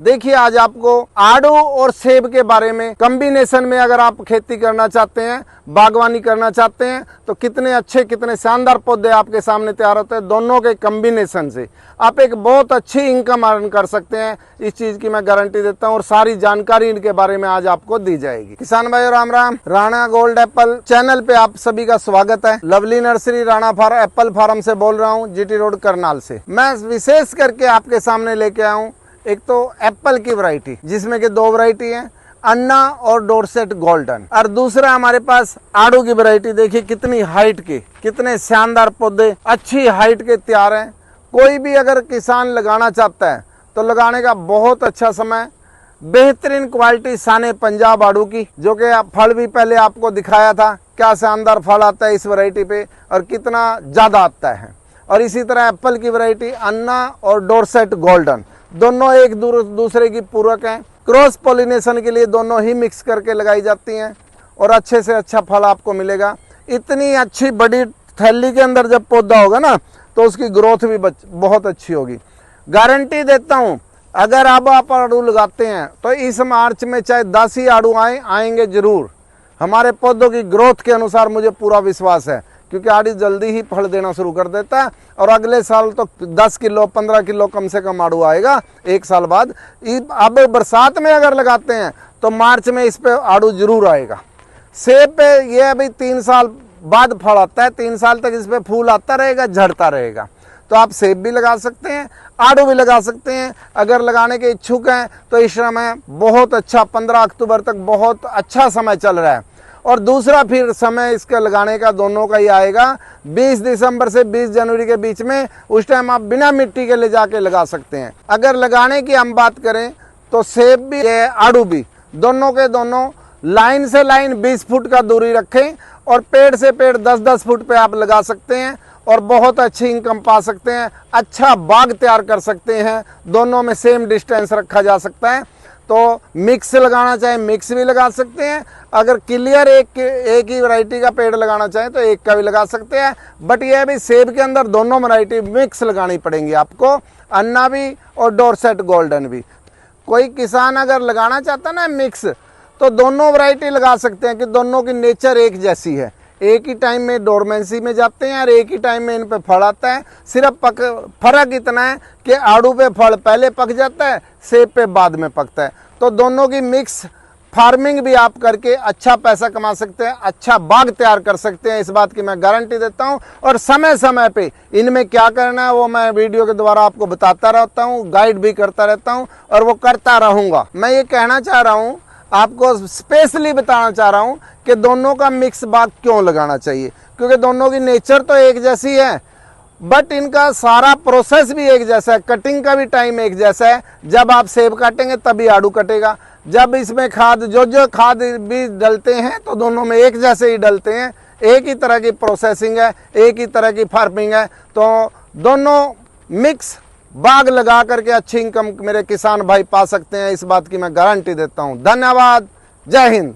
देखिए आज आपको आड़ू और सेब के बारे में कॉम्बिनेशन में अगर आप खेती करना चाहते हैं, बागवानी करना चाहते हैं तो कितने अच्छे कितने शानदार पौधे आपके सामने तैयार होते हैं। दोनों के कॉम्बिनेशन से आप एक बहुत अच्छी इनकम अर्न कर सकते हैं। इस चीज की मैं गारंटी देता हूं और सारी जानकारी इनके बारे में आज आपको दी जाएगी। किसान भाइयों Ram Ram, Rana gold apple channel पे आप सभी का स्वागत है। Lovely nursery Rana apple farm से बोल रहा हूँ, जीटी रोड करनाल से। मैं विशेष करके आपके सामने लेके आया हूँ एक तो एप्पल की वैरायटी, जिसमें कि दो वैरायटी है, अन्ना और डोरसेट गोल्डन, और दूसरा हमारे पास आड़ू की वैरायटी। देखिए कितनी हाइट के, कितने शानदार पौधे अच्छी हाइट के तैयार हैं। कोई भी अगर किसान लगाना चाहता है तो लगाने का बहुत अच्छा समय। बेहतरीन क्वालिटी साने पंजाब आड़ू की, जो कि फल भी पहले आपको दिखाया था, क्या शानदार फल आता है इस वैरायटी पे और कितना ज्यादा आता है। और इसी तरह एप्पल की वैरायटी अन्ना और डोरसेट गोल्डन, दोनों एक दूसरे की पूरक हैं। क्रॉस पॉलिनेशन के लिए दोनों ही मिक्स करके लगाई जाती हैं और अच्छे से अच्छा फल आपको मिलेगा। इतनी अच्छी बड़ी थैली के अंदर जब पौधा होगा ना तो उसकी ग्रोथ भी बहुत अच्छी होगी। गारंटी देता हूं, अगर अब आप आड़ू लगाते हैं तो इस मार्च में चाहे 10 ही आड़ू आएंगे जरूर। हमारे पौधों की ग्रोथ के अनुसार मुझे पूरा विश्वास है, क्योंकि आड़ू जल्दी ही फल देना शुरू कर देता है और अगले साल तो 10 किलो 15 किलो कम से कम आड़ू आएगा एक साल बाद। अब बरसात में अगर लगाते हैं तो मार्च में इस पे आड़ू जरूर आएगा। सेब पे ये अभी 3 साल बाद फल आता है, 3 साल तक इस पे फूल आता रहेगा, झड़ता रहेगा। तो आप सेब भी लगा सकते हैं, आड़ू भी लगा सकते हैं। अगर लगाने के इच्छुक हैं तो इस समय बहुत अच्छा 15 अक्टूबर तक बहुत अच्छा समय चल रहा है। और दूसरा फिर समय इसके लगाने का दोनों का ही आएगा 20 दिसंबर से 20 जनवरी के बीच में। उस टाइम आप बिना मिट्टी के ले जाके लगा सकते हैं। अगर लगाने की हम बात करें तो सेब भी आड़ू भी दोनों के दोनों लाइन से लाइन 20 फुट का दूरी रखें और पेड़ से पेड़ 10-10 फुट पे आप लगा सकते हैं और बहुत अच्छी इनकम पा सकते हैं। अच्छा बाग तैयार कर सकते हैं। दोनों में सेम डिस्टेंस रखा जा सकता है। तो मिक्स लगाना चाहे मिक्स भी लगा सकते हैं। अगर क्लियर एक ही वैरायटी का पेड़ लगाना चाहें तो एक का भी लगा सकते हैं। बट ये भी सेब के अंदर दोनों वैरायटी मिक्स लगानी पड़ेंगी आपको, अन्ना भी और डोरसेट गोल्डन भी। कोई किसान अगर लगाना चाहता है ना मिक्स, तो दोनों वैरायटी लगा सकते हैं कि दोनों की नेचर एक जैसी है। एक ही टाइम में डोरमेंसी में जाते हैं और एक ही टाइम में इन पे फल आता है। सिर्फ फर्क इतना है कि आड़ू पे फल पहले पक जाता है, सेब पे बाद में पकता है। तो दोनों की मिक्स फार्मिंग भी आप करके अच्छा पैसा कमा सकते हैं, अच्छा बाग तैयार कर सकते हैं। इस बात की मैं गारंटी देता हूं। और समय समय पे इनमें क्या करना है वो मैं वीडियो के द्वारा आपको बताता रहता हूं, गाइड भी करता रहता हूं और वो करता रहूंगा। मैं ये कहना चाह रहा हूं, आपको स्पेशली बताना चाह रहा हूं कि दोनों का मिक्स बाग क्यों लगाना चाहिए, क्योंकि दोनों की नेचर तो एक जैसी है बट इनका सारा प्रोसेस भी एक जैसा है। कटिंग का भी टाइम एक जैसा है। जब आप सेब काटेंगे तभी आड़ू कटेगा। जब इसमें खाद जो खाद भी डलते हैं तो दोनों में एक जैसे ही डलते हैं। एक ही तरह की प्रोसेसिंग है, एक ही तरह की फार्मिंग है। तो दोनों मिक्स बाग लगा करके अच्छी इनकम मेरे किसान भाई पा सकते हैं। इस बात की मैं गारंटी देता हूं। धन्यवाद। जय हिंद।